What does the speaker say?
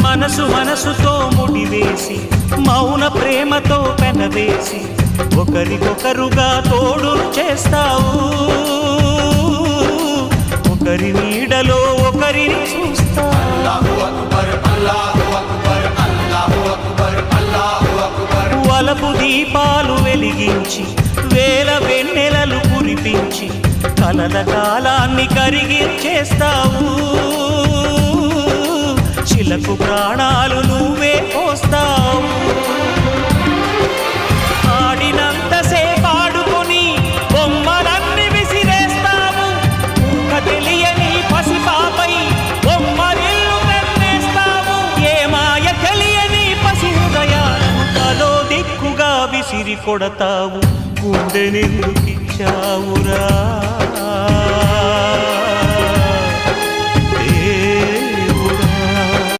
మనసు మనసుతో ముడివేసి మౌన ప్రేమతో పెనవేసి ఒకరికొకరుగా తోడును చేస్తావు. ఒకరి నీడలో ఒకరిని చూస్తావు. వలపు దీపాలు వెలిగించి వేల వెన్నెలలు కురిపించి కలల కాలాన్ని కరిగించేస్తావు. శిలకు ప్రాణాలు నువ్వే పోస్తావు. ఆడినంతసేపు ఆడుకొని బొమ్మలన్నీ విసిరేస్తావు. ఊహ తెలియని పసిపాపై బొమ్మరిల్లు తెన్నేస్తావు. ఏ మాయ తెలియని పసి హృదయాలను తలో దిక్కుగా విసిరి కొడతావు. గుండె నిందుకిచ్చావురా.